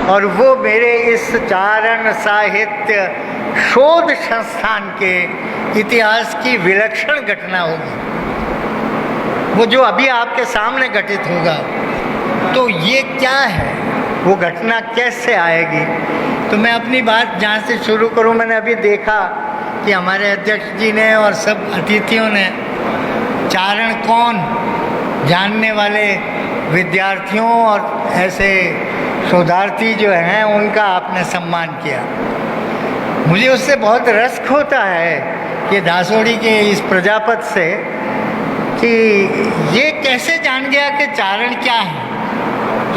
और वो मेरे इस चारण साहित्य शोध संस्थान के इतिहास की विलक्षण घटना होगी, वो जो अभी आपके सामने घटित होगा। तो ये क्या है, वो घटना कैसे आएगी? तो मैं अपनी बात जहाँ से शुरू करूँ, मैंने अभी देखा कि हमारे अध्यक्ष जी ने और सब अतिथियों ने चारण कौन जानने वाले विद्यार्थियों और ऐसे शोधार्थी जो हैं उनका आपने सम्मान किया। मुझे उससे बहुत रस होता है कि दासोड़ी के इस प्रजापत से कि ये कैसे जान गया कि चारण क्या है।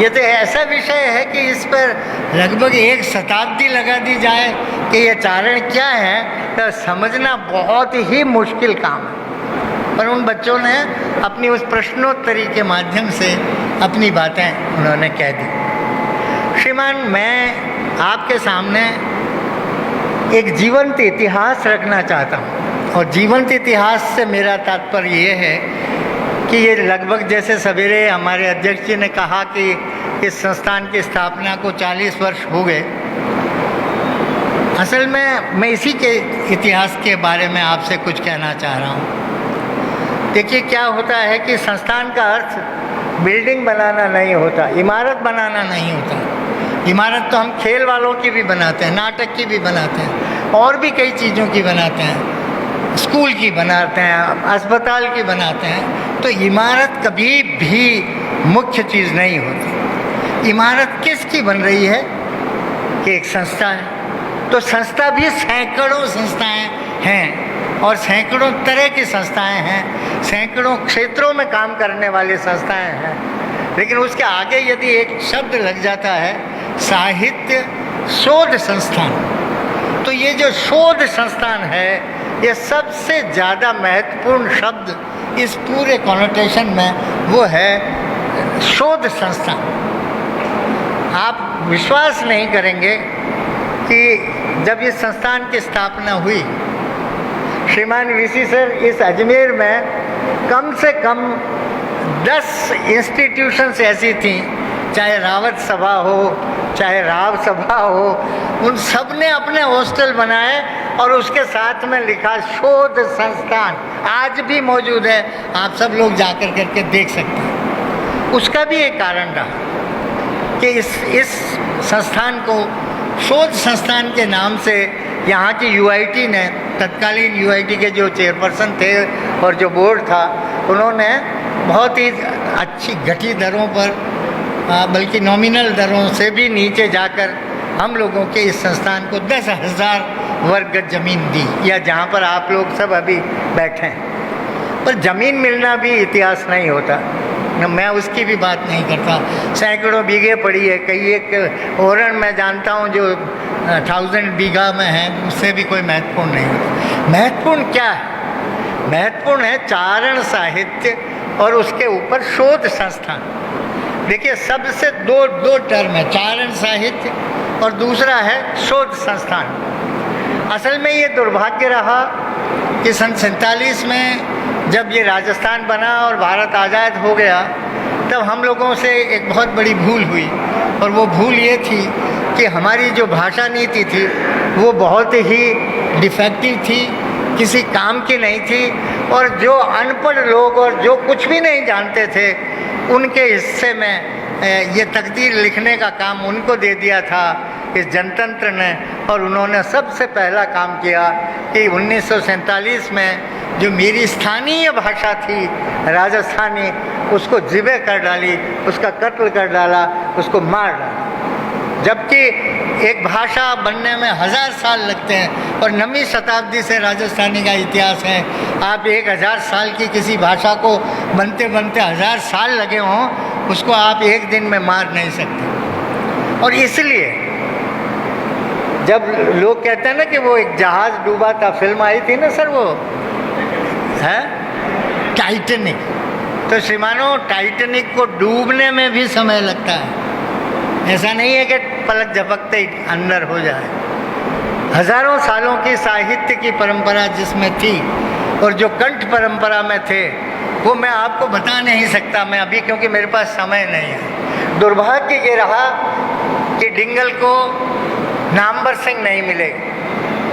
ये तो ऐसा विषय है कि इस पर लगभग 1 शताब्दी लगा दी जाए कि ये चारण क्या है, तो समझना बहुत ही मुश्किल काम है। पर उन बच्चों ने अपनी उस प्रश्नोत्तरी के माध्यम से अपनी बातें उन्होंने कह दी। श्रीमान, मैं आपके सामने एक जीवंत इतिहास रखना चाहता हूँ, और जीवंत इतिहास से मेरा तात्पर्य ये है कि ये लगभग जैसे सवेरे हमारे अध्यक्ष जी ने कहा कि इस संस्थान की स्थापना को 40 वर्ष हो गए। असल में मैं इसी के इतिहास के बारे में आपसे कुछ कहना चाह रहा हूँ। देखिए, क्या होता है कि संस्थान का अर्थ बिल्डिंग बनाना नहीं होता, इमारत बनाना नहीं होता। इमारत तो हम खेल वालों की भी बनाते हैं, नाटक की भी बनाते हैं, और भी कई चीज़ों की बनाते हैं, स्कूल की बनाते हैं, अस्पताल की बनाते हैं। तो इमारत कभी भी मुख्य चीज़ नहीं होती। इमारत किसकी बन रही है कि एक संस्था है, तो संस्था भी सैकड़ों संस्थाएं हैं और सैकड़ों तरह की संस्थाएं हैं, सैकड़ों क्षेत्रों में काम करने वाली संस्थाएं हैं। लेकिन उसके आगे यदि एक शब्द लग जाता है, साहित्य शोध संस्थान, तो ये जो शोध संस्थान है, ये सबसे ज़्यादा महत्वपूर्ण शब्द इस पूरे कॉनोटेशन में वो है शोध संस्थान। आप विश्वास नहीं करेंगे कि जब इस संस्थान की स्थापना हुई, श्रीमान वीसी सर, इस अजमेर में कम से कम 10 इंस्टीट्यूशंस ऐसी थी, चाहे रावत सभा हो, चाहे राव सभा हो, उन सब ने अपने हॉस्टल बनाए और उसके साथ में लिखा शोध संस्थान। आज भी मौजूद है, आप सब लोग जाकर करके देख सकते हैं। उसका भी एक कारण रहा कि इस संस्थान को शोध संस्थान के नाम से यहाँ की यूआईटी ने, तत्कालीन यूआईटी के जो चेयरपर्सन थे और जो बोर्ड था, उन्होंने बहुत ही अच्छी घटी दरों पर, बल्कि नॉमिनल दरों से भी नीचे जाकर हम लोगों के इस संस्थान को 10,000 वर्ग गज ज़मीन दी, या जहाँ पर आप लोग सब अभी बैठे हैं। पर ज़मीन मिलना भी इतिहास नहीं होता, मैं उसकी भी बात नहीं करता। सैकड़ों बीघे पड़ी है, कई एक ओरण मैं जानता हूँ जो 1000 बीघा में है, उससे भी कोई महत्वपूर्ण नहीं होता। महत्वपूर्ण क्या है? महत्वपूर्ण है चारण साहित्य और उसके ऊपर शोध संस्थान। देखिए, सबसे दो टर्म है, चारण साहित्य और दूसरा है शोध संस्थान। असल में ये दुर्भाग्य रहा कि सन 47 में जब ये राजस्थान बना और भारत आज़ाद हो गया, तब हम लोगों से एक बहुत बड़ी भूल हुई, और वो भूल ये थी कि हमारी जो भाषा नीति थी वो बहुत ही डिफेक्टिव थी, किसी काम की नहीं थी, और जो अनपढ़ लोग और जो कुछ भी नहीं जानते थे उनके हिस्से में ये तकदीर लिखने का काम उनको दे दिया था इस जनतंत्र ने। और उन्होंने सबसे पहला काम किया कि 1947 में जो मेरी स्थानीय भाषा थी राजस्थानी, उसको ज़िबे कर डाली, उसका कत्ल कर डाला, उसको मार डाला। जबकि एक भाषा बनने में 1000 साल लगते हैं, और 9वीं शताब्दी से राजस्थानी का इतिहास है। आप 1000 साल की किसी भाषा को बनते बनते 1000 साल लगे हों, उसको आप एक दिन में मार नहीं सकते। और इसलिए जब लोग कहते हैं ना कि वो एक जहाज़ डूबा था, फिल्म आई थी ना सर, वो है टाइटैनिक, तो श्रीमानों टाइटैनिक को डूबने में भी समय लगता है। ऐसा नहीं है कि पलक झपकते ही अंदर हो जाए। हजारों सालों की साहित्य की परंपरा जिसमें थी, और जो कंठ परंपरा में थे, वो मैं आपको बता नहीं सकता मैं अभी, क्योंकि मेरे पास समय नहीं है। दुर्भाग्य ये रहा कि डिंगल को नामवर सिंह नहीं मिले,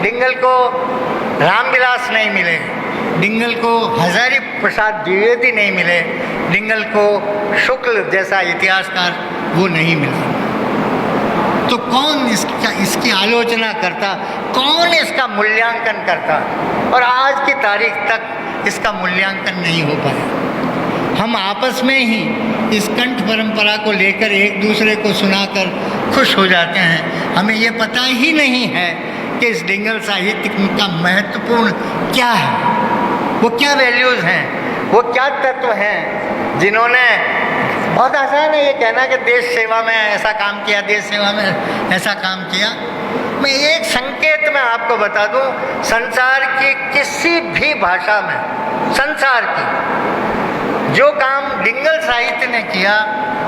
डिंगल को रामविलास नहीं मिले, डिंगल को हजारी प्रसाद द्विवेदी नहीं मिले, डिंगल को शुक्ल जैसा इतिहासकार वो नहीं मिला। तो कौन इसकी आलोचना करता, कौन इसका मूल्यांकन करता? और आज की तारीख तक इसका मूल्यांकन नहीं हो पाया। हम आपस में ही इस कंठ परंपरा को लेकर एक दूसरे को सुनाकर खुश हो जाते हैं। हमें ये पता ही नहीं है कि इस डिंगल साहित्य का महत्वपूर्ण क्या है, वो क्या वैल्यूज़ हैं, वो क्या तत्व हैं जिन्होंने, बहुत आसान है ये कहना कि देश सेवा में ऐसा काम किया, देश सेवा में ऐसा काम किया। मैं एक संकेत में आपको बता दूं, संसार की किसी भी भाषा में, संसार की जो काम डिंगल साहित्य ने किया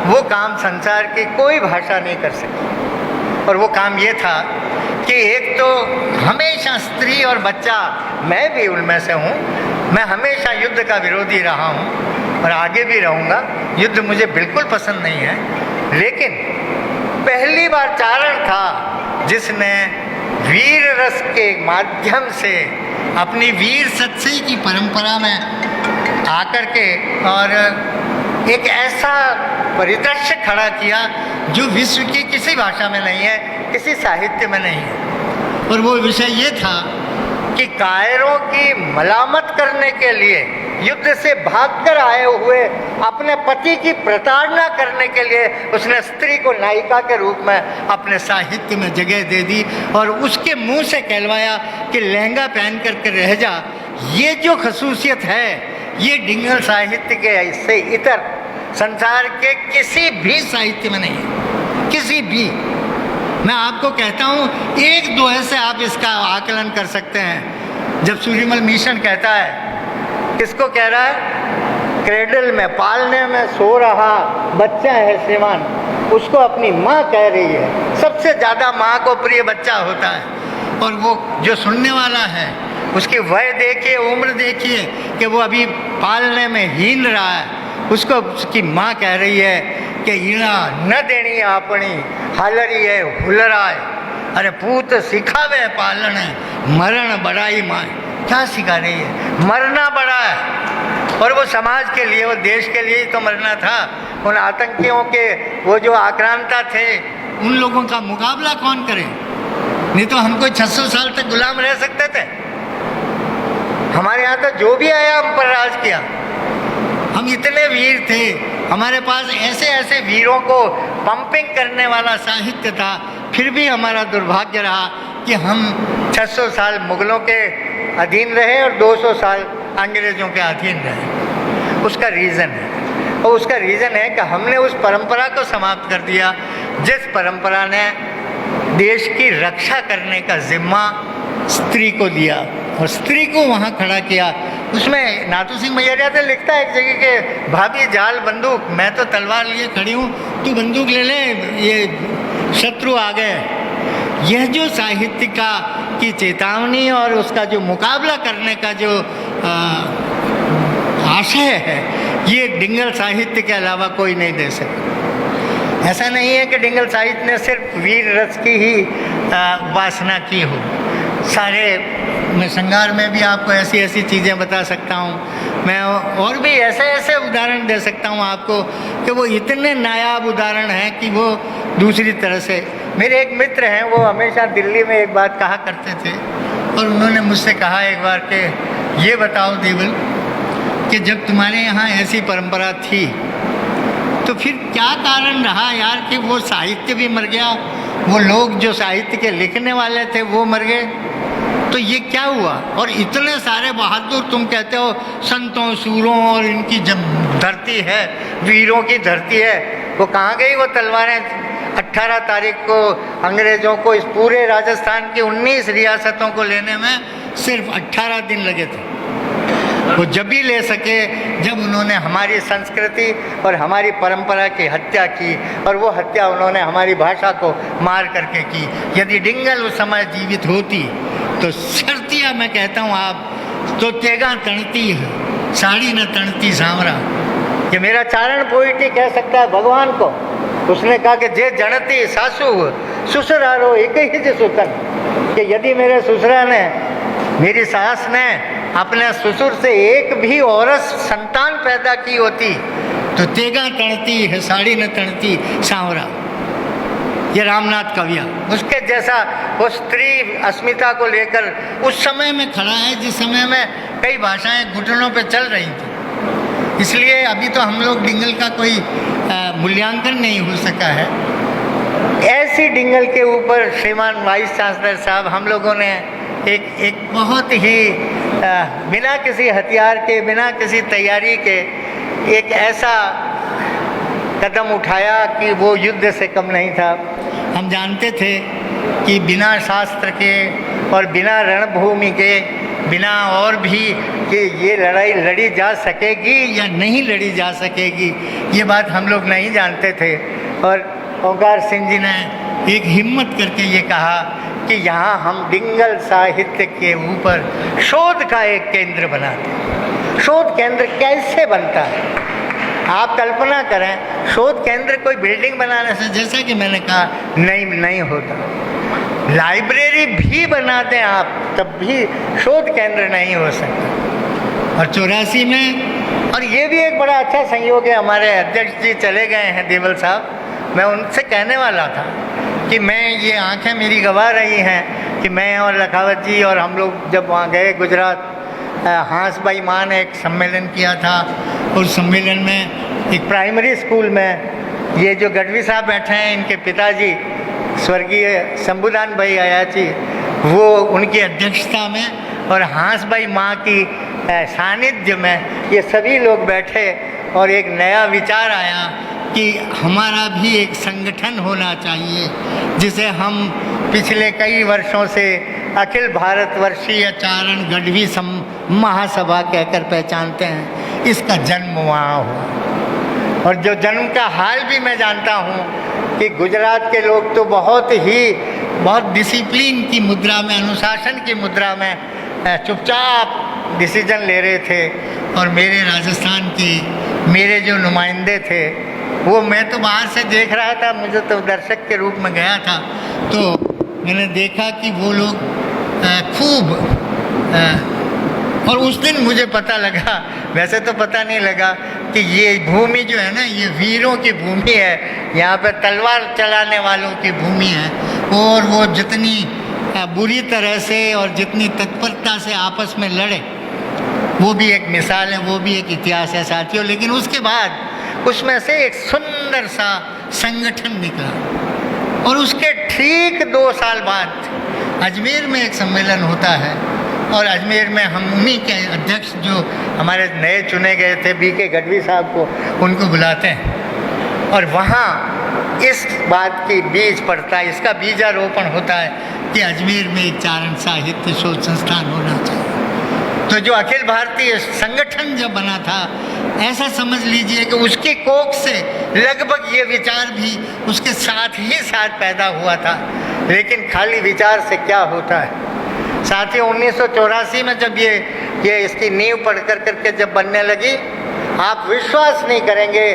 वो काम संसार की कोई भाषा नहीं कर सकी। और वो काम ये था कि एक तो हमेशा स्त्री और बच्चा, मैं भी उनमें से हूँ, मैं हमेशा युद्ध का विरोधी रहा हूँ और आगे भी रहूँगा। युद्ध मुझे बिल्कुल पसंद नहीं है, लेकिन पहली बार चारण था जिसने वीर रस के माध्यम से अपनी वीर सत्सई की परंपरा में आकर के और एक ऐसा परिदृश्य खड़ा किया जो विश्व की किसी भाषा में नहीं है, किसी साहित्य में नहीं है। और वो विषय ये था कि कायरों की मलामत करने के लिए, युद्ध से भागकर आए हुए अपने पति की प्रताड़ना करने के लिए उसने स्त्री को नायिका के रूप में अपने साहित्य में जगह दे दी और उसके मुंह से कहलवाया कि लहंगा पहन करके रह जा। ये जो खसूसियत है ये डिंगल साहित्य के इससे इतर संसार के किसी भी साहित्य में नहीं है, किसी भी। मैं आपको कहता हूँ एक दोहे से आप इसका आकलन कर सकते हैं। जब सूर्यमल मिशन कहता है, किसको कह रहा है? क्रेडल में, पालने में सो रहा बच्चा है श्रीमान, उसको अपनी माँ कह रही है। सबसे ज़्यादा माँ को प्रिय बच्चा होता है। और वो जो सुनने वाला है उसकी वय देखिए, उम्र देखिए कि वो अभी पालने में हीन रहा है, उसको उसकी माँ कह रही है कि ईणा न देनी अपनी हालरी है हुलराय, अरे पूत सिखावे पालने मरण बड़ाई माँ। क्या सिखा रही है? मरना बड़ा है। और वो समाज के लिए, वो देश के लिए ही तो मरना था। उन आतंकियों के वो जो आक्रांता थे, उन लोगों का मुकाबला कौन करे? नहीं तो हम कोई 600 साल तक गुलाम रह सकते थे। हमारे यहाँ तो जो भी आया हम पर राज किया। हम इतने वीर थे, हमारे पास ऐसे ऐसे वीरों को पंपिंग करने वाला साहित्य था, फिर भी हमारा दुर्भाग्य रहा कि हम 600 साल मुगलों के अधीन रहे और 200 साल अंग्रेज़ों के अधीन रहे। उसका रीज़न है, और उसका रीज़न है कि हमने उस परंपरा को समाप्त कर दिया जिस परंपरा ने देश की रक्षा करने का जिम्मा स्त्री को दिया और स्त्री को वहाँ खड़ा किया। उसमें नाथू सिंह मयरिया से लिखता है एक जगह के, भाभी जाल बंदूक, मैं तो तलवार लिए खड़ी हूँ, तू बंदूक ले ले, ये शत्रु आ गए। यह जो साहित्य का की चेतावनी और उसका जो मुकाबला करने का जो आशय है, ये डिंगल साहित्य के अलावा कोई नहीं दे सकता। ऐसा नहीं है कि डिंगल साहित्य ने सिर्फ वीर रस की ही वासना की हो। सारे, मैं श्रृंगार में भी आपको ऐसी ऐसी चीज़ें बता सकता हूँ, मैं और भी ऐसे ऐसे उदाहरण दे सकता हूँ आपको कि वो इतने नायाब उदाहरण हैं कि वो दूसरी तरह से। मेरे एक मित्र हैं, वो हमेशा दिल्ली में एक बात कहा करते थे और उन्होंने मुझसे कहा एक बार कि ये बताओ देवल कि जब तुम्हारे यहाँ ऐसी परंपरा थी तो फिर क्या कारण रहा यार कि वो साहित्य भी मर गया, वो लोग जो साहित्य के लिखने वाले थे वो मर गए, तो ये क्या हुआ? और इतने सारे बहादुर तुम कहते हो संतों सूरों और इनकी जब धरती है, वीरों की धरती है, वो कहाँ गई वो तलवारें? 18 तारीख को अंग्रेज़ों को इस पूरे राजस्थान की 19 रियासतों को लेने में सिर्फ 18 दिन लगे थे। वो जब भी ले सके जब उन्होंने हमारी संस्कृति और हमारी परंपरा की हत्या की, और वो हत्या उन्होंने हमारी भाषा को मार करके की। यदि डिंगल उस समय जीवित होती तो शर्तिया मैं कहता हूँ आप तो तेगा तणती साड़ी न तणती सांवरा। ये मेरा चारण पोइट्री कह सकता है भगवान को, उसने कहा कि जे जनती सासू ससुरारो एक ही जे सुतन, कि यदि मेरे ससुरा ने, मेरी सास ने अपने ससुर से एक भी औरत संतान पैदा की होती तो तेगा तणती है साड़ी न तणती सांवरा। ये रामनाथ कविया उसके जैसा वो स्त्री अस्मिता को लेकर उस समय में खड़ा है जिस समय में कई भाषाएं घुटनों पे चल रही थी। इसलिए अभी तो हम लोग डिंगल का कोई मूल्यांकन नहीं हो सका है। ऐसी डिंगल के ऊपर श्रीमान वाइस चांसलर साहब हम लोगों ने एक बहुत ही बिना किसी हथियार के, बिना किसी तैयारी के एक ऐसा कदम उठाया कि वो युद्ध से कम नहीं था। हम जानते थे कि बिना शास्त्र के और बिना रणभूमि के, बिना और भी कि ये लड़ाई लड़ी जा सकेगी या नहीं लड़ी जा सकेगी, ये बात हम लोग नहीं जानते थे। और ओंकार सिंह जी ने एक हिम्मत करके ये कहा कि यहाँ हम डिंगल साहित्य के ऊपर शोध का एक केंद्र बनाते हैं। शोध केंद्र कैसे बनता है आप कल्पना करें। शोध केंद्र कोई बिल्डिंग बनाने से, जैसा कि मैंने कहा, नहीं होता। लाइब्रेरी भी बना दें आप तब भी शोध केंद्र नहीं हो सकता। और 84 में, और ये भी एक बड़ा अच्छा संयोग है, हमारे अध्यक्ष जी चले गए हैं देवल साहब, मैं उनसे कहने वाला था कि मैं, ये आंखें मेरी गवाह रही हैं कि मैं और लखावत जी और हम लोग जब वहाँ गए गुजरात, हांस भाई मां ने एक सम्मेलन किया था। उस सम्मेलन में एक प्राइमरी स्कूल में ये जो गढ़वी साहब बैठे हैं, इनके पिताजी स्वर्गीय शंभुदान भाई अयाची, वो उनकी अध्यक्षता में और हांस भाई माँ की सानिध्य में ये सभी लोग बैठे और एक नया विचार आया कि हमारा भी एक संगठन होना चाहिए जिसे हम पिछले कई वर्षों से अखिल भारतवर्षीय चारण गढ़वी महासभा कहकर पहचानते हैं। इसका जन्म वहाँ हुआ और जो जन्म का हाल भी मैं जानता हूँ कि गुजरात के लोग तो बहुत डिसिप्लिन की मुद्रा में, अनुशासन की मुद्रा में चुपचाप डिसीजन ले रहे थे। और मेरे राजस्थान की मेरे जो नुमाइंदे थे वो, मैं तो बाहर से देख रहा था, मुझे तो दर्शक के रूप में गया था, तो मैंने देखा कि वो लोग खूब, और उस दिन मुझे पता लगा, वैसे तो पता नहीं लगा, कि ये भूमि जो है ना, ये वीरों की भूमि है, यहाँ पे तलवार चलाने वालों की भूमि है। और वो जितनी बुरी तरह से और जितनी तत्परता से आपस में लड़े, वो भी एक मिसाल है, वो भी एक इतिहास है साथियों। लेकिन उसके बाद उसमें से एक सुंदर सा संगठन निकला और उसके ठीक 2 साल बाद अजमेर में एक सम्मेलन होता है और अजमेर में हम उन्हीं के अध्यक्ष जो हमारे नए चुने गए थे BK गढ़वी साहब को, उनको बुलाते हैं और वहाँ इस बात की बीज पड़ता है, इसका बीजारोपण होता है कि अजमेर में एक चारण साहित्य शोध संस्थान होना चाहिए। तो जो अखिल भारतीय संगठन जब बना था, ऐसा समझ लीजिए कि उसकी कोख से लगभग ये विचार भी उसके साथ ही साथ पैदा हुआ था। लेकिन खाली विचार से क्या होता है साथियों। 1984 में जब ये इसकी नींव पढ़ करके जब बनने लगी, आप विश्वास नहीं करेंगे,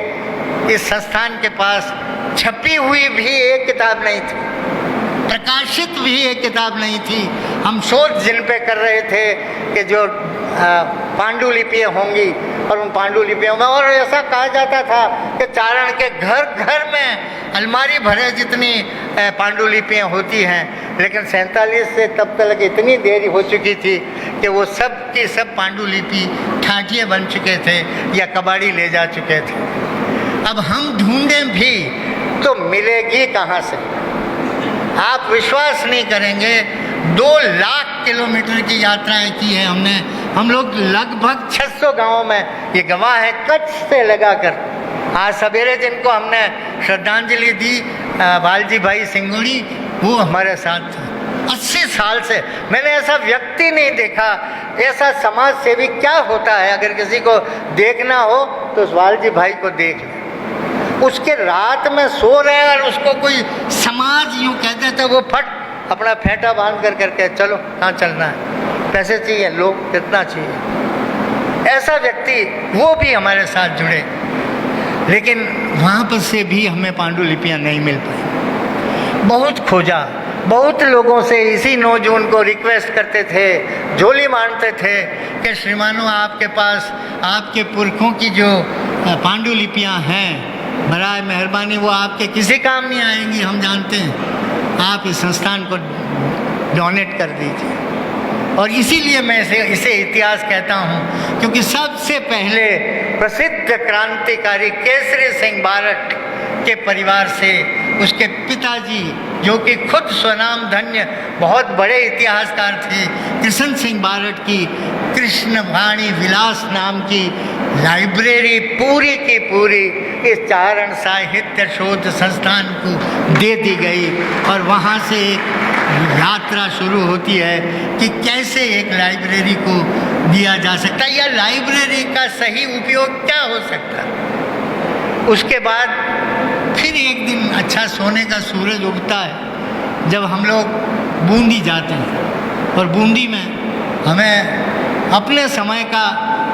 इस संस्थान के पास छपी हुई भी एक किताब नहीं थी, प्रकाशित भी एक किताब नहीं थी। हम शोध जिन पे कर रहे थे कि जो पांडुलिपियाँ होंगी, और उन पांडुलिपियों में, और ऐसा कहा जाता था कि चारण के घर घर में अलमारी भरे जितनी पांडुलिपियाँ होती हैं। लेकिन 47 से तब तक इतनी देरी हो चुकी थी कि वो सब की सब पांडुलिपि ठाठिए बन चुके थे या कबाड़ी ले जा चुके थे। अब हम ढूंढें भी तो मिलेगी कहाँ से। आप विश्वास नहीं करेंगे, 2 लाख किलोमीटर की यात्राएं की है हमने। हम लोग लगभग 600 गांवों में, ये गवाह है, कच्छ से लगाकर। आज सवेरे जिनको हमने श्रद्धांजलि दी, बालजी भाई सिंगोड़ी, वो हमारे साथ थे। 80 साल से मैंने ऐसा व्यक्ति नहीं देखा, ऐसा समाज सेवी क्या होता है। अगर किसी को देखना हो तो उस बालजी भाई को देख ले। उसके रात में सो रहे और उसको कोई समाज यूँ कहते थे, वो फट अपना फेंटा बांध कर करके चलो कहाँ चलना है, पैसे चाहिए, लोग कितना चाहिए। ऐसा व्यक्ति वो भी हमारे साथ जुड़े। लेकिन वहाँ पर से भी हमें पांडुलिपियाँ नहीं मिल पाई। बहुत खोजा, बहुत लोगों से इसी 9 जून को रिक्वेस्ट करते थे, झोली मारते थे कि श्रीमानो आपके पास आपके पुरखों की जो पांडुलिपियाँ हैं, बराए मेहरबानी वो आपके किसी काम नहीं आएंगी, हम जानते हैं, आप इस संस्थान को डोनेट कर दीजिए। और इसीलिए मैं इसे इतिहास कहता हूँ, क्योंकि सबसे पहले प्रसिद्ध क्रांतिकारी केसरी सिंह बारट के परिवार से उसके पिताजी, जो कि खुद स्वनाम धन्य बहुत बड़े इतिहासकार थे, कृष्ण सिंह बारट की कृष्णवाणी विलास नाम की लाइब्रेरी पूरी की पूरी इस चारण साहित्य शोध संस्थान को दे दी गई। और वहाँ से एक यात्रा शुरू होती है कि कैसे एक लाइब्रेरी को दिया जा सकता है या लाइब्रेरी का सही उपयोग क्या हो सकता है। उसके बाद फिर एक दिन अच्छा सोने का सूरज उगता है जब हम लोग बूंदी जाते हैं, और बूंदी में हमें अपने समय का,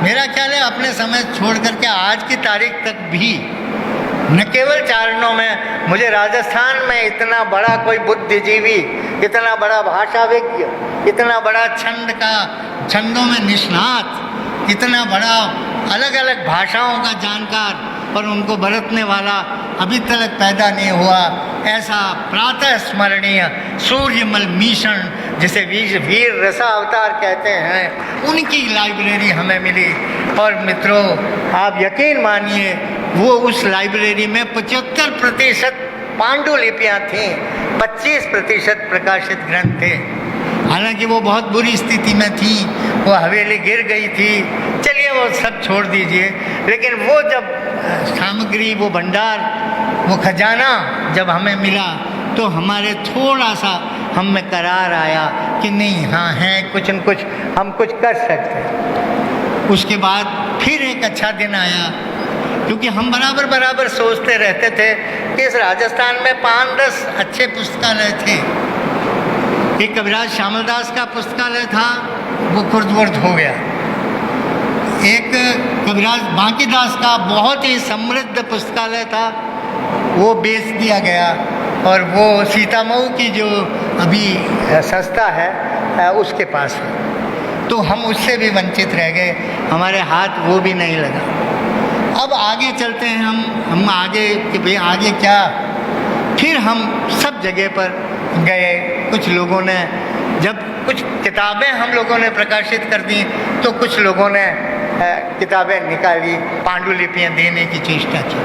मेरा ख्याल है अपने समय छोड़ करके आज की तारीख तक भी न केवल चारणों में, मुझे राजस्थान में इतना बड़ा कोई बुद्धिजीवी, इतना बड़ा भाषाविज्ञ, इतना बड़ा छंदों में निष्णात, इतना बड़ा अलग अलग भाषाओं का जानकार और उनको बरतने वाला अभी तक पैदा नहीं हुआ। ऐसा प्रातः स्मरणीय सूर्यमल मिशन, जिसे वीर रसा अवतार कहते हैं, उनकी लाइब्रेरी हमें मिली। और मित्रों, आप यकीन मानिए, वो उस लाइब्रेरी में 75% पांडुलिपियाँ थीं, 25% प्रकाशित ग्रंथ थे। हालांकि वो बहुत बुरी स्थिति में थी, वो हवेली गिर गई थी, चलिए वो सब छोड़ दीजिए, लेकिन वो जब सामग्री, वो भंडार, वो खजाना जब हमें मिला तो हमारे थोड़ा सा हम में करार आया कि नहीं, हाँ है कुछ न कुछ हम कुछ कर सकते। उसके बाद फिर एक अच्छा दिन आया, क्योंकि हम बराबर सोचते रहते थे कि इस राजस्थान में 5-10 अच्छे पुस्तकालय थे। एक कविराज श्यामल दास का पुस्तकालय था, वो खुर्द-बुर्द हो गया। एक कविराज बांकीदास का बहुत ही समृद्ध पुस्तकालय था, वो बेच दिया गया। और वो सीतामऊ की जो अभी संस्था है उसके पास है, तो हम उससे भी वंचित रह गए, हमारे हाथ वो भी नहीं लगा। अब आगे चलते हैं हम आगे कि भाई आगे क्या। फिर हम सब जगह पर गए, कुछ लोगों ने जब कुछ किताबें हम लोगों ने प्रकाशित कर दी तो कुछ लोगों ने किताबें निकाली, पांडुलिपियाँ देने की चेष्टा की।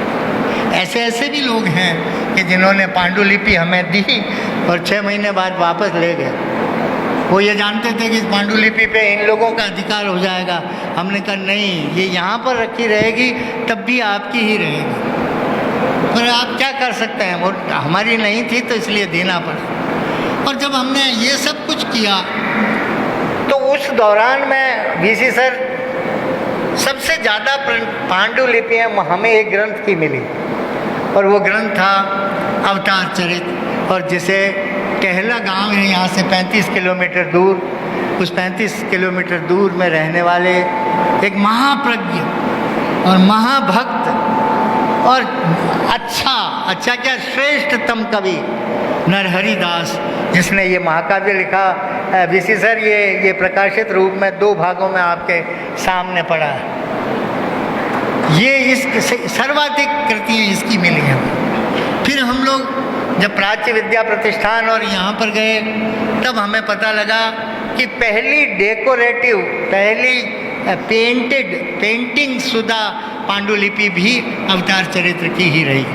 ऐसे भी लोग हैं कि जिन्होंने पांडुलिपि हमें दी और 6 महीने बाद वापस ले गए। वो ये जानते थे कि इस पांडुलिपि पे इन लोगों का अधिकार हो जाएगा। हमने कहा नहीं, ये यहाँ पर रखी रहेगी तब भी आपकी ही रहेगी, पर आप क्या कर सकते हैं, वो हमारी नहीं थी तो इसलिए देना पड़ा। और जब हमने ये सब कुछ किया तो उस दौरान में वीसी सर सबसे ज़्यादा पांडुलिपियाँ हमें एक ग्रंथ की मिली, और वो ग्रंथ था अवतार चरित। और जिसे टहला गांव है यहाँ से 35 किलोमीटर दूर, उस 35 किलोमीटर दूर में रहने वाले एक महाप्रज्ञ और महाभक्त और अच्छा क्या श्रेष्ठतम कवि नरहरि दास, जिसने ये महाकाव्य लिखा। वीसी सर ये प्रकाशित रूप में 2 भागों में आपके सामने पड़ा है। ये इस सर्वाधिक कृतियाँ इसकी मिली हैं। फिर हम लोग जब प्राच्य विद्या प्रतिष्ठान और यहाँ पर गए तब हमें पता लगा कि पहली डेकोरेटिव, पहली पेंटिंग शुदा पांडुलिपि भी अवतार चरित्र की ही रही।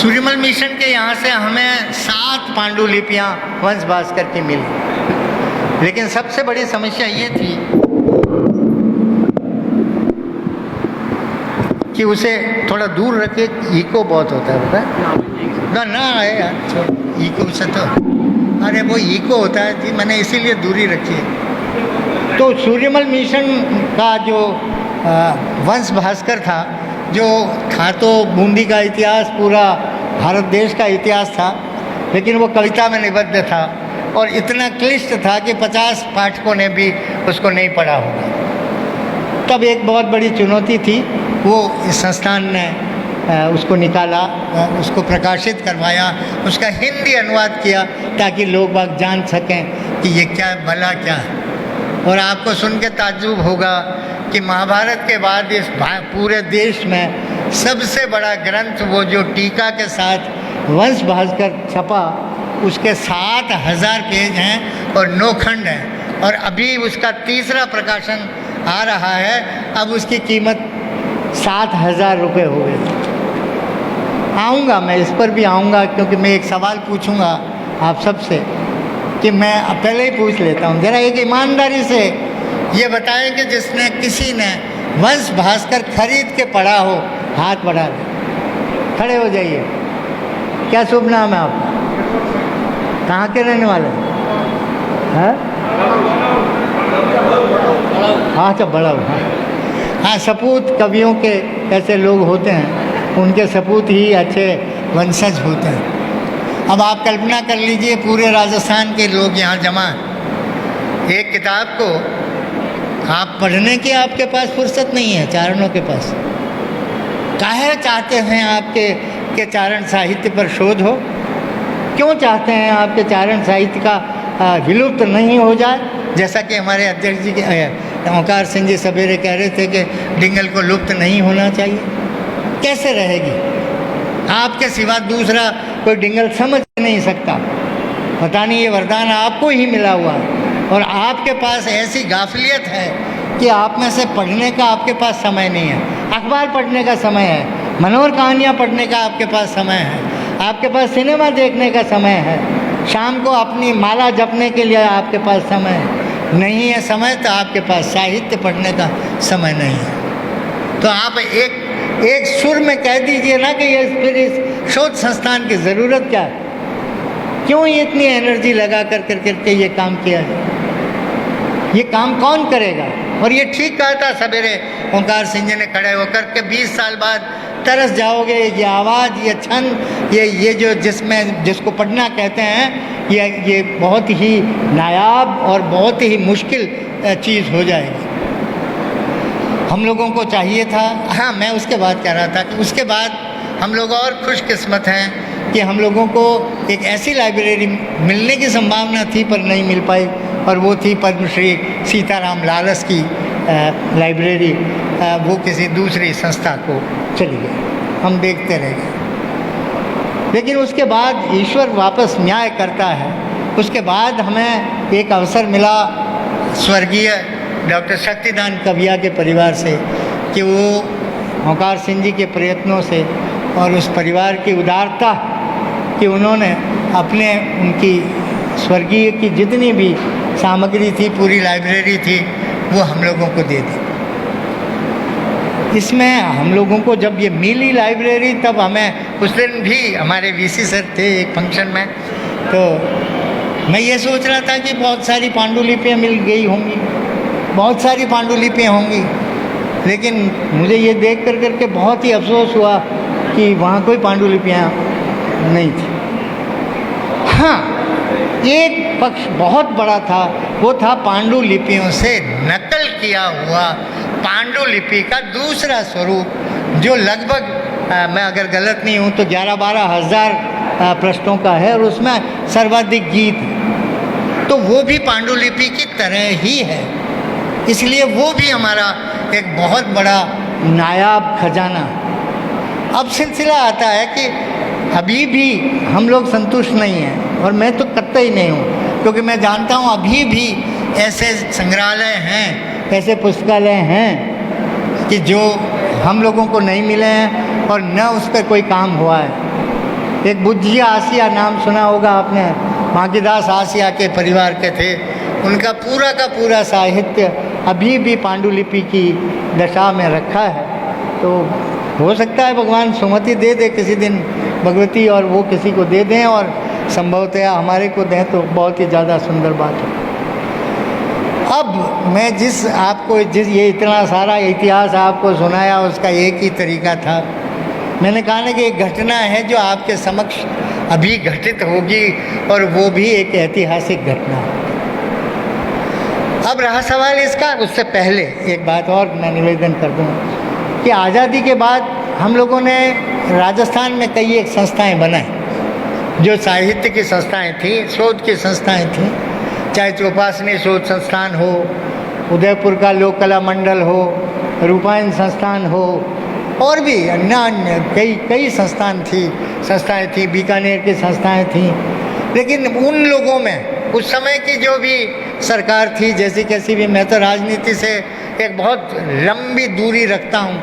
सूर्यमल मिशन के यहाँ से हमें 7 पांडुलिपियाँ वंश भास्कर की मिली, लेकिन सबसे बड़ी समस्या ये थी कि उसे थोड़ा दूर रखे, इको बहुत होता है, पता है ना यार, इको से तो, अरे वो इको होता है जी, मैंने इसीलिए दूरी रखी है। तो सूर्यमल मिशन का जो वंश भास्कर था, जो था तो बूंदी का इतिहास, पूरा भारत देश का इतिहास था, लेकिन वो कविता में निबद्ध था और इतना क्लिष्ट था कि 50 पाठकों ने भी उसको नहीं पढ़ा होगा। तब एक बहुत बड़ी चुनौती थी वो इस संस्थान ने उसको निकाला, उसको प्रकाशित करवाया, उसका हिंदी अनुवाद किया ताकि लोग बाग जान सकें कि ये क्या है, भला क्या है। और आपको सुन के ताज्जुब होगा कि महाभारत के बाद इस पूरे देश में सबसे बड़ा ग्रंथ वो जो टीका के साथ वंश भास्कर छपा, उसके 7,000 पेज हैं और 9 खंड हैं, और अभी उसका तीसरा प्रकाशन आ रहा है। अब उसकी कीमत 7,000 रुपये हो गई। आऊँगा, मैं इस पर भी आऊँगा, क्योंकि मैं एक सवाल पूछूँगा आप सबसे कि मैं पहले ही पूछ लेता हूँ, ज़रा एक ईमानदारी से ये बताएं कि जिसने किसी ने वंश भास्कर खरीद के पढ़ा हो, हाथ बढ़ा दे, खड़े हो जाइए। क्या शुभ नाम है आपका? कहाँ के रहने वाले हैं? हाँ, अच्छा, बड़ा हाँ हाँ, सपूत कवियों के ऐसे लोग होते हैं, उनके सपूत ही अच्छे वंशज होते हैं। अब आप कल्पना कर लीजिए, पूरे राजस्थान के लोग यहाँ जमा हैं। एक किताब को आप पढ़ने की आपके पास फुर्सत नहीं है, चारणों के पास। काहे चाहते हैं आपके के चारण साहित्य पर शोध हो? क्यों चाहते हैं आपके चारण साहित्य का विलुप्त नहीं हो जाए? जैसा कि हमारे अध्यक्ष जी के ओंकार सिंह जी सवेरे कह रहे थे कि डिंगल को लुप्त नहीं होना चाहिए। कैसे रहेगी? आपके सिवा दूसरा कोई डिंगल समझ नहीं सकता। पता नहीं ये वरदान आपको ही मिला हुआ है, और आपके पास ऐसी गाफिलियत है कि आप में से पढ़ने का आपके पास समय नहीं है। अखबार पढ़ने का समय है, मनोहर कहानियाँ पढ़ने का आपके पास समय है, आपके पास सिनेमा देखने का समय है, शाम को अपनी माला जपने के लिए आपके पास समय है। नहीं है समय तो आपके पास साहित्य पढ़ने का समय नहीं है। तो आप एक सुर में कह दीजिए ना कि ये फिर इस शोध संस्थान की ज़रूरत क्या है? क्यों ये इतनी एनर्जी लगा कर करके ये काम किया जाए? ये काम कौन करेगा? और ये ठीक कहा था सवेरे ओंकार सिंह जी ने खड़े होकर के 20 साल बाद तरस जाओगे, ये आवाज़, ये छंद, ये जो जिसको पढ़ना कहते हैं, ये बहुत ही नायाब और बहुत ही मुश्किल चीज़ हो जाएगी। हम लोगों को चाहिए था, हाँ, मैं उसके बाद कह रहा था कि उसके बाद हम लोग और खुशकिस्मत हैं कि हम लोगों को एक ऐसी लाइब्रेरी मिलने की संभावना थी पर नहीं मिल पाई, और वो थी पद्मश्री सीताराम लालस की लाइब्रेरी। वो किसी दूसरी संस्था को चली गई, हम देखते रह गए। लेकिन उसके बाद ईश्वर वापस न्याय करता है। उसके बाद हमें एक अवसर मिला स्वर्गीय डॉक्टर शक्तिदान कविया के परिवार से कि वो ओंकार सिंह जी के प्रयत्नों से और उस परिवार की उदारता कि उन्होंने अपने उनकी स्वर्गीय की जितनी भी सामग्री थी, पूरी लाइब्रेरी थी, वो हम लोगों को दे दी। इसमें हम लोगों को जब ये मिली लाइब्रेरी, तब हमें उस दिन भी हमारे वीसी सर थे एक फंक्शन में, तो मैं ये सोच रहा था कि बहुत सारी पांडुलिपियाँ मिल गई होंगी, बहुत सारी पांडुलिपियाँ होंगी, लेकिन मुझे ये देख करके बहुत ही अफसोस हुआ कि वहाँ कोई पांडुलिपियाँ नहीं थी। हाँ, एक पक्ष बहुत बड़ा था, वो था पांडुलिपियों से नकल किया हुआ पांडुलिपि का दूसरा स्वरूप, जो लगभग मैं अगर गलत नहीं हूँ तो 11-12 हज़ार पृष्ठों का है, और उसमें सर्वाधिक गीत, तो वो भी पांडुलिपि की तरह ही है। इसलिए वो भी हमारा एक बहुत बड़ा नायाब खजाना। अब सिलसिला आता है कि अभी भी हम लोग संतुष्ट नहीं हैं, और मैं तो कतई नहीं हूँ, क्योंकि मैं जानता हूँ अभी भी ऐसे संग्रहालय हैं, ऐसे पुस्तकालय हैं कि जो हम लोगों को नहीं मिले हैं और न उस पर कोई काम हुआ है। एक बुज्जिया आसिया नाम सुना होगा आपने, माघीदास आसिया के परिवार के थे। उनका पूरा का पूरा साहित्य अभी भी पांडुलिपि की दशा में रखा है। तो हो सकता है भगवान सुमति दे दे किसी दिन भगवती, और वो किसी को दे दें, और संभवतः हमारे को दें, तो बहुत ही ज़्यादा सुंदर बात है। अब मैं जिस ये इतना सारा इतिहास आपको सुनाया, उसका एक ही तरीका था। मैंने कहा ना कि एक घटना है जो आपके समक्ष अभी घटित होगी, और वो भी एक ऐतिहासिक घटना। अब रहा सवाल इसका, उससे पहले एक बात और मैं निवेदन कर दूँ कि आज़ादी के बाद हम लोगों ने राजस्थान में कई एक संस्थाएं बनाई जो साहित्य की संस्थाएं थी, शोध की संस्थाएं थी, चाहे चौपासनी शोध संस्थान हो, उदयपुर का लोक कला मंडल हो, रूपायन संस्थान हो, और भी अन्य कई संस्थाएं थी, बीकानेर की संस्थाएं थी। लेकिन उन लोगों में उस समय की जो भी सरकार थी, जैसी कैसी भी, मैं तो राजनीति से एक बहुत लंबी दूरी रखता हूँ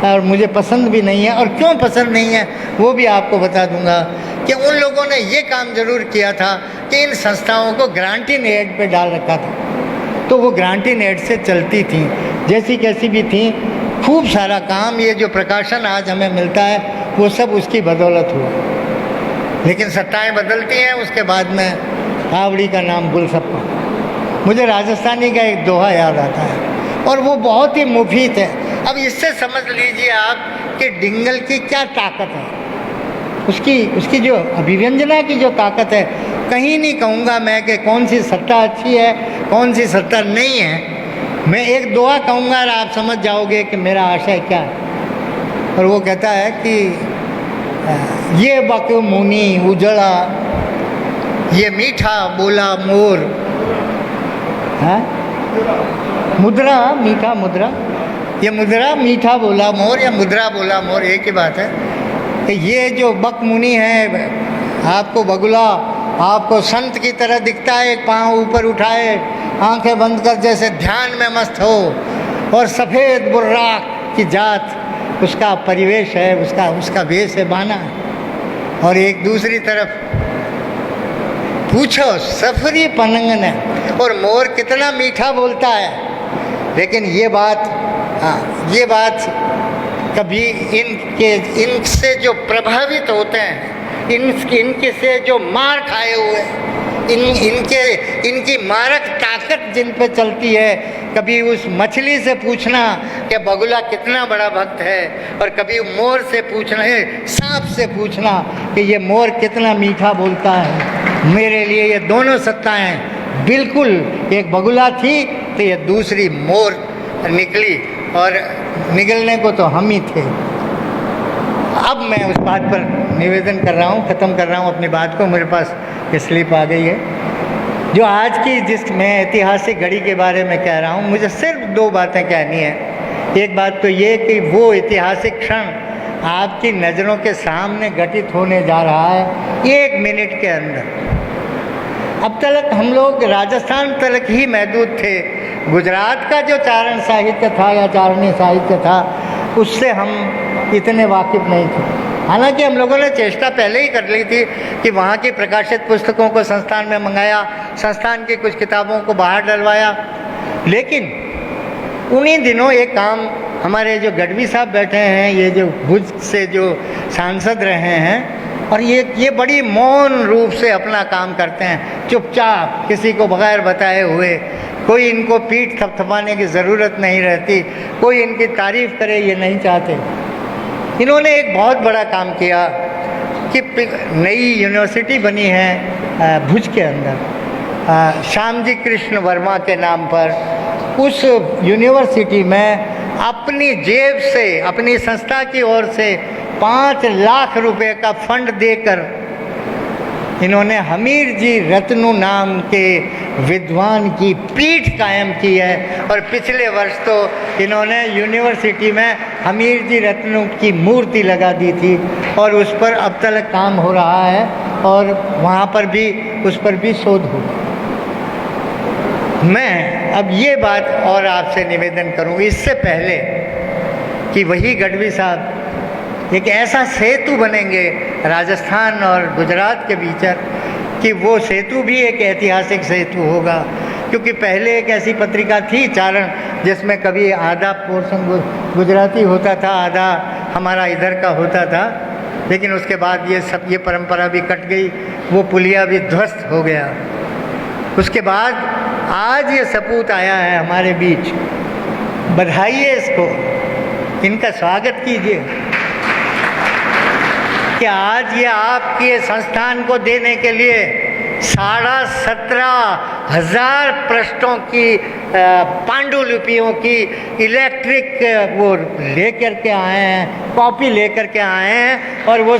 और मुझे पसंद भी नहीं है। और क्यों पसंद नहीं है वो भी आपको बता दूंगा कि उन लोगों ने ये काम जरूर किया था कि इन संस्थाओं को ग्रांटिंग एड पे डाल रखा था, तो वो ग्रांटिंग एड से चलती थी, जैसी कैसी भी थी। खूब सारा काम, ये जो प्रकाशन आज हमें मिलता है वो सब उसकी बदौलत हुआ। लेकिन सत्ताएं बदलती हैं, उसके बाद में आवड़ी का नाम गुलसप्पा। मुझे राजस्थानी का एक दोहा याद आता है और वो बहुत ही मुफीद है। अब इससे समझ लीजिए आप कि डिंगल की क्या ताकत है, उसकी जो अभिव्यंजना की जो ताकत है। कहीं नहीं कहूँगा मैं कि कौन सी सत्ता अच्छी है, कौन सी सत्ता नहीं है। मैं एक दोहा कहूँगा और आप समझ जाओगे कि मेरा आशय क्या है। और वो कहता है कि ये बक मुनि उजड़ा, ये मीठा बोला मोर, है मुद्रा मीठा मुद्रा, ये मुद्रा मीठा बोला मोर या मुद्रा बोला मोर, एक ही बात है। कि ये जो बक मुनि है, आपको बगुला, आपको संत की तरह दिखता है, एक पाँव ऊपर उठाए, आंखें बंद कर जैसे ध्यान में मस्त हो, और सफ़ेद बुर्राक की जात उसका परिवेश है, उसका वेश है, बाना। और एक दूसरी तरफ पूछो सफरी पनंगन है, और मोर कितना मीठा बोलता है। लेकिन ये बात कभी इनसे जो प्रभावित होते हैं, इनके से जो मार खाए हुए, इनकी मारक ताकत जिन पे चलती है, कभी उस मछली से पूछना कि बगुला कितना बड़ा भक्त है, और कभी मोर से पूछना है, सांप से पूछना कि ये मोर कितना मीठा बोलता है। मेरे लिए ये दोनों सत्ताएं बिल्कुल, एक बगुला थी तो ये दूसरी मोर निकली, और निकलने को तो हम ही थे। अब मैं उस बात पर निवेदन कर रहा हूँ, ख़त्म कर रहा हूँ अपनी बात को, मेरे पास ये स्लिप आ गई है। जो आज की जिस मैं ऐतिहासिक घड़ी के बारे में कह रहा हूँ, मुझे सिर्फ दो बातें कहनी है। एक बात तो ये कि वो ऐतिहासिक क्षण आपकी नज़रों के सामने घटित होने जा रहा है 1 मिनट के अंदर। अब तक हम लोग राजस्थान तक ही महदूद थे, गुजरात का जो चारण साहित्य था या चारणी साहित्य था उससे हम इतने वाकिफ़ नहीं थे। हालांकि हम लोगों ने चेष्टा पहले ही कर ली थी कि वहाँ की प्रकाशित पुस्तकों को संस्थान में मंगाया, संस्थान की कुछ किताबों को बाहर डलवाया। लेकिन उन्हीं दिनों एक काम हमारे जो गढ़वी साहब बैठे हैं, ये जो भुज से जो सांसद रहे हैं, और ये बड़ी मौन रूप से अपना काम करते हैं, चुपचाप, किसी को बगैर बताए हुए। कोई इनको पीठ थपथपाने की ज़रूरत नहीं रहती, कोई इनकी तारीफ़ करे ये नहीं चाहते। इन्होंने एक बहुत बड़ा काम किया कि नई यूनिवर्सिटी बनी है भुज के अंदर, श्यामजी कृष्ण वर्मा के नाम पर। उस यूनिवर्सिटी में अपनी जेब से, अपनी संस्था की ओर से 5 लाख रुपए का फंड देकर इन्होंने हमीर जी रत्नू नाम के विद्वान की पीठ कायम की है। और पिछले वर्ष तो इन्होंने यूनिवर्सिटी में हमीर जी रत्नू की मूर्ति लगा दी थी, और उस पर अब तक काम हो रहा है, और वहाँ पर भी उस पर भी शोध हो। मैं अब ये बात और आपसे निवेदन करूँ, इससे पहले कि वही गढ़वी साहब एक ऐसा सेतु बनेंगे राजस्थान और गुजरात के बीच, कि वो सेतु भी एक ऐतिहासिक सेतु होगा। क्योंकि पहले एक ऐसी पत्रिका थी चारण, जिसमें कभी आधा पोर्शन गुजराती होता था, आधा हमारा इधर का होता था। लेकिन उसके बाद ये परंपरा भी कट गई, वो पुलिया भी ध्वस्त हो गया। उसके बाद आज ये सपूत आया है हमारे बीच, बधाइए इसको, इनका स्वागत कीजिए कि आज ये आपके संस्थान को देने के लिए 17,500 पृष्ठों की पांडुलिपियों की इलेक्ट्रिक वो लेकर के आए हैं, कॉपी लेकर के आए हैं और वो